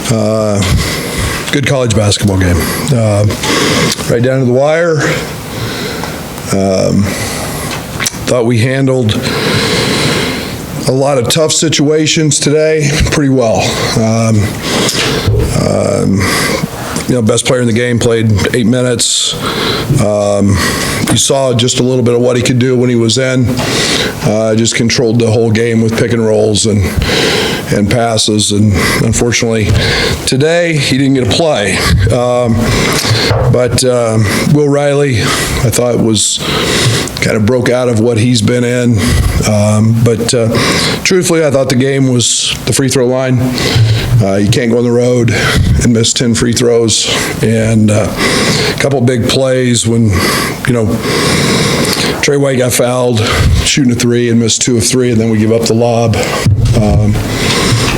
Good college basketball game. Right down to the wire. Thought we handled a lot of tough situations today pretty well. Best player in the game played 8 minutes. You saw just a little bit of what he could do when he was in. Just controlled the whole game with pick and rolls and passes. And unfortunately, today he didn't get a play. But Will Riley, I thought, was kind of broke out of what he's been in. But truthfully, I thought the game was the free throw line. You can't go on the road and miss 10 free throws. And a couple big plays when, Trey White got fouled shooting a 3 and missed 2 of 3, and then we give up the lob.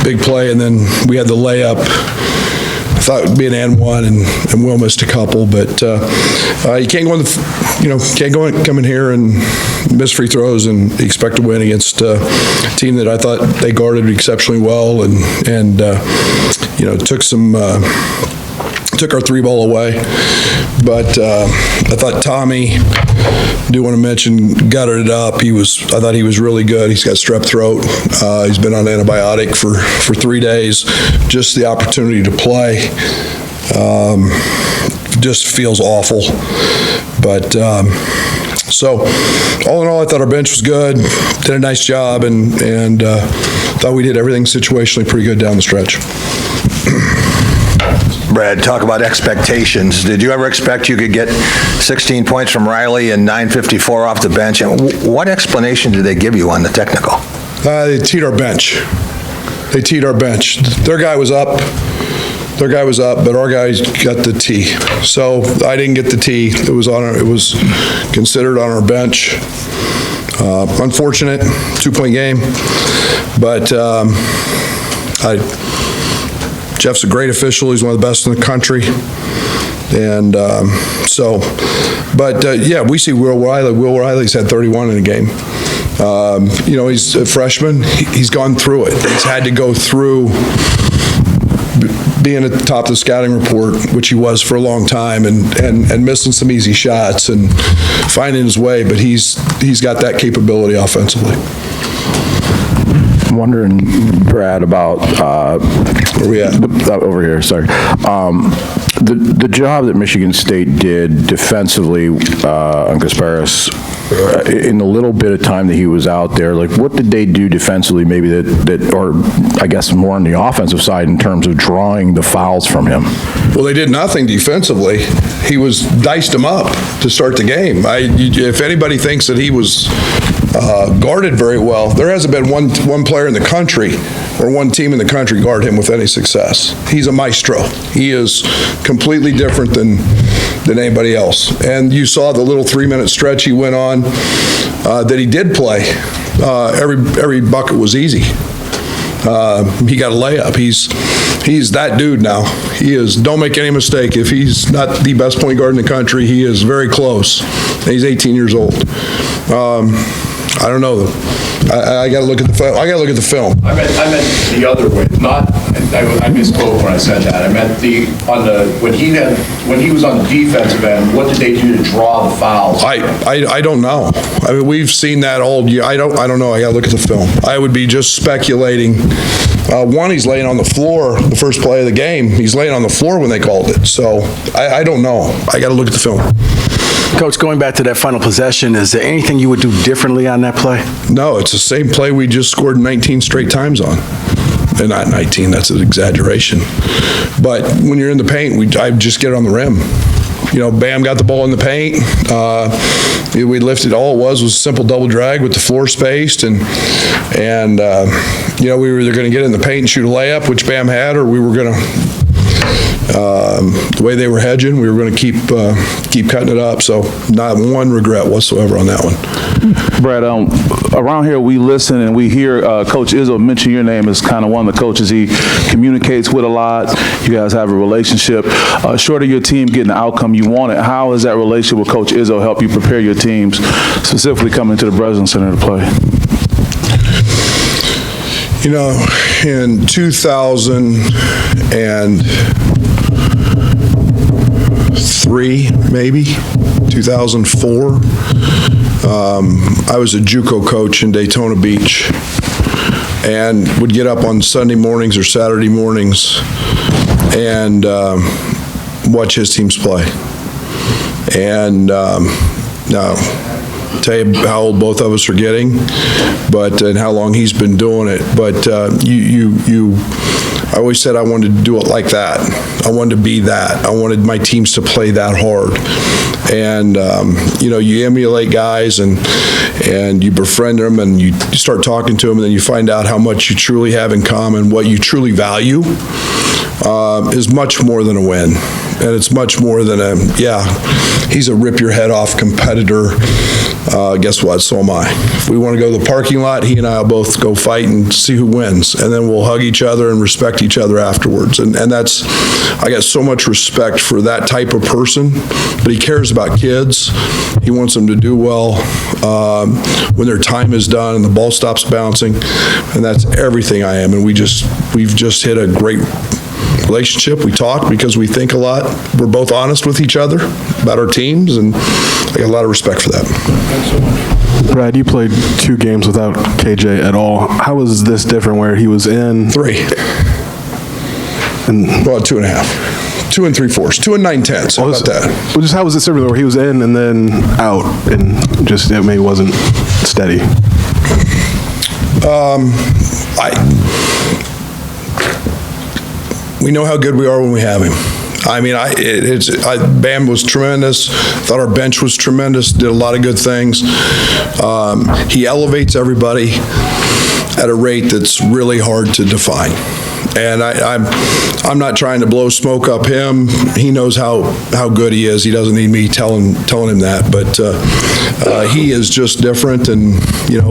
Big play, and then we had the layup. I thought it would be an and one, and Will missed a couple, but you can't go come in here and miss free throws and expect to win against a team that I thought they guarded exceptionally well and took our 3-ball away. But I thought Tommy, do want to mention, gutted it up. I thought he was really good. He's got strep throat. He's been on antibiotic for 3 days. Just the opportunity to play just feels awful. But so all in all, I thought our bench was good. Did a nice job, and thought we did everything situationally pretty good down the stretch. Brad, talk about expectations. Did you ever expect you could get 16 points from Riley and 954 off the bench? And what explanation did they give you on the technical? They teed our bench. Their guy was up, but our guys got the tee. So I didn't get the tee. It was considered on our bench. Unfortunate, 2-point game, but Jeff's a great official. He's one of the best in the country. And we see Will Riley. Will Riley's had 31 in a game. He's a freshman. He's gone through it. He's had to go through being at the top of the scouting report, which he was for a long time, and missing some easy shots and finding his way. But he's got that capability offensively. I'm wondering, Brad, about where we at? Over here. Sorry. The job that Michigan State did defensively on Kasparis in the little bit of time that he was out there, like what did they do defensively, maybe that, or I guess more on the offensive side in terms of drawing the fouls from him? Well, they did nothing defensively. He was diced him up to start the game. If anybody thinks that he was guarded very well, there hasn't been one player in the country or one team in the country guard him with any success. He's a maestro. He is completely different than anybody else. And you saw the little 3-minute stretch he went on that he did play. Every bucket was easy. He got a layup. He's that dude now. He is. Don't make any mistake. If he's not the best point guard in the country, he is very close. And he's 18 years old. I don't know. I got to look at the film. I meant the other way. I misspoke when I said that. I meant when he was on the defensive end. What did they do to draw the fouls? I don't know. I mean, we've seen that all year. I don't know. I got to look at the film. I would be just speculating. One, he's laying on the floor the first play of the game. He's laying on the floor when they called it. So I don't know. I got to look at the film. Coach, going back to that final possession, is there anything you would do differently on that play? No, it's the same play we just scored 19 straight times on. And not 19, that's an exaggeration. But when you're in the paint, I just get it on the rim. Bam got the ball in the paint. We lifted. All it was a simple double drag with the floor spaced, and we were either going to get in the paint and shoot a layup, which Bam had, or we were going to. The way they were hedging, we were going to keep cutting it up. So not one regret whatsoever on that one. Brad, around here we listen and we hear Coach Izzo mention your name as kind of one of the coaches he communicates with a lot. You guys have a relationship. Short of your team getting the outcome you wanted, how has that relationship with Coach Izzo helped you prepare your teams, specifically coming to the Breslin Center to play? You know, in 2003, maybe, 2004, I was a JUCO coach in Daytona Beach and would get up on Sunday mornings or Saturday mornings and watch his teams play. And now, tell you how old both of us are getting, and how long he's been doing it. But I always said I wanted to do it like that. I wanted to be that. I wanted my teams to play that hard. And you emulate guys and you befriend them and you start talking to them, and then you find out how much you truly have in common. What you truly value is much more than a win. And it's much more than he's a rip your head off competitor. Guess what? So am I. If we want to go to the parking lot, he and I will both go fight and see who wins. And then we'll hug each other and respect each other afterwards. And that's, I got so much respect for that type of person. But he cares about kids. He wants them to do well when their time is done and the ball stops bouncing. And that's everything I am. And we've just hit a great relationship. We talk because we think a lot. We're both honest with each other about our teams, and I got a lot of respect for that. Thanks so much. Brad, you played 2 games without KJ at all. How was this different where he was in? 3. Well, 2.5. 2 3/4. 2 9/10. How about that? Well, just how was it different where he was in and then out and just it maybe wasn't steady? We know how good we are when we have him. I mean, Bam was tremendous. Thought our bench was tremendous. Did a lot of good things. He elevates everybody at a rate that's really hard to define. And I'm not trying to blow smoke up him. He knows how good he is. He doesn't need me telling him that. But he is just different. And you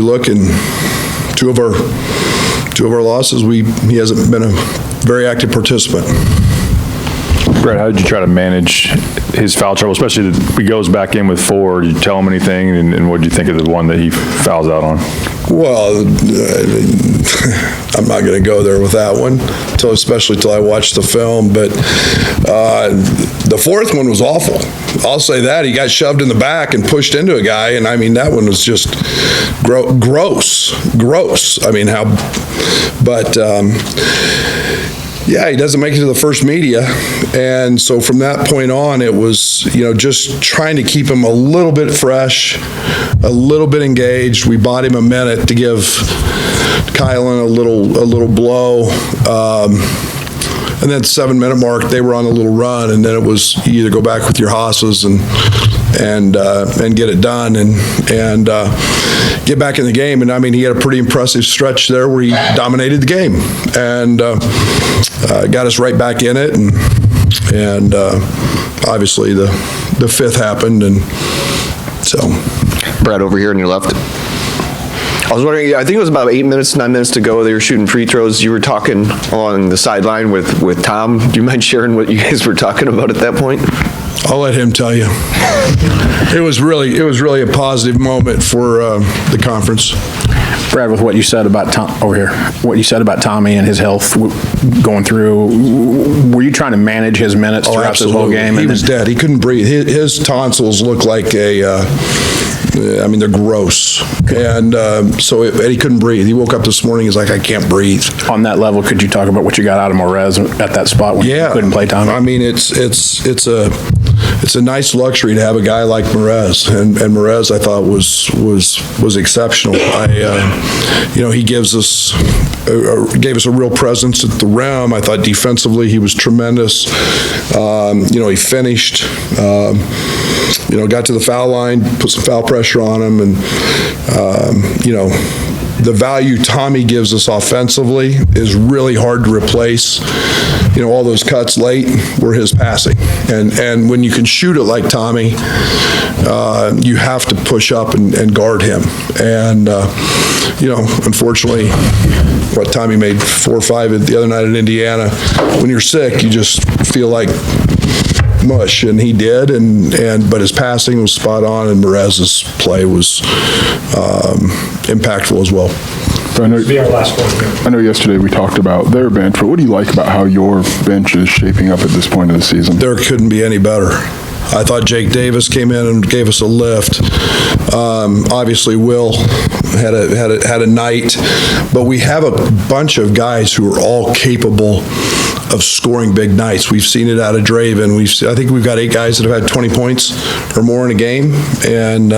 look and two of our losses, he hasn't been a very active participant. Brad, how did you try to manage his foul trouble, especially if he goes back in with 4? Did you tell him anything, and what did you think of the one that he fouls out on? Well, I'm not going to go there with that one, especially till I watch the film. But the 4th one was awful. I'll say that. He got shoved in the back and pushed into a guy, and I mean, that one was just gross. I mean, yeah, he doesn't make it to the first media. And so from that point on, it was, just trying to keep him a little bit fresh, a little bit engaged. We bought him a minute to give Kylan a little blow. And then 7-minute mark, they were on a little run, and then it was you either go back with your hosses and get it done and get back in the game. And I mean, he had a pretty impressive stretch there where he dominated the game and got us right back in it. And obviously the 5th happened, and so. Brad, over here on your left. I was wondering, I think it was about 9 minutes to go. They were shooting free throws. You were talking along the sideline with Tom. Do you mind sharing what you guys were talking about at that point? I'll let him tell you. It was really a positive moment for the conference. Brad, with what you said about what you said about Tommy and his health going through, were you trying to manage his minutes throughout this whole game? He was dead. He couldn't breathe. His tonsils look like they're gross. And so he couldn't breathe. He woke up this morning, he's like, I can't breathe. On that level, could you talk about what you got out of Morez at that spot when you couldn't play Tommy? I mean, it's a nice luxury to have a guy like Morez, and Morez I thought was exceptional. He gave us a real presence at the rim. I thought defensively he was tremendous. He finished. Got to the foul line, put some foul pressure on him, and the value Tommy gives us offensively is really hard to replace. All those cuts late were his passing. And when you can shoot it like Tommy, you have to push up and guard him. And, unfortunately, Tommy made 4 or 5 the other night in Indiana. When you're sick, you just feel like mush, and he did, but his passing was spot on, and Merez's play was impactful as well. I know yesterday we talked about their bench, but what do you like about how your bench is shaping up at this point of the season? There couldn't be any better. I thought Jake Davis came in and gave us a lift. Obviously, Will had a night, but we have a bunch of guys who are all capable of scoring big nights. We've seen it out of Draven. I think we've got 8 guys that have had 20 points or more in a game, and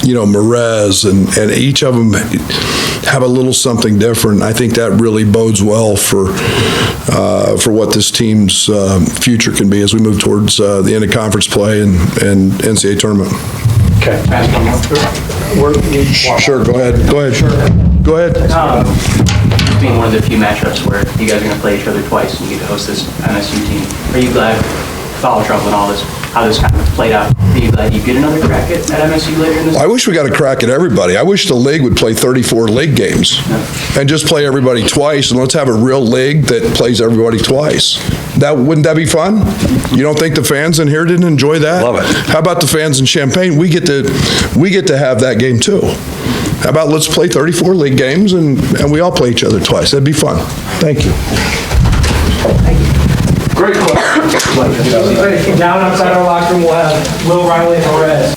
Merez and each of them have a little something different. I think that really bodes well for what this team's future can be as we move towards the end of conference play and NCAA tournament. Okay. Sure, go ahead. Go ahead. Being one of the few matchups where you guys are going to play each other twice and you get to host this MSU team, are you glad, foul trouble and all this, how this kind of played out, are you glad you get another crack at MSU later in this? I wish we got a crack at everybody. I wish the league would play 34 league games and just play everybody twice, and let's have a real league that plays everybody twice. Wouldn't that be fun? You don't think the fans in here didn't enjoy that? Love it. How about the fans in Champaign? We get to have that game too. How about let's play 34 league games and we all play each other twice? That'd be fun. Thank you. Great question. Down outside our locker room, we'll have Will, Riley, and Perez.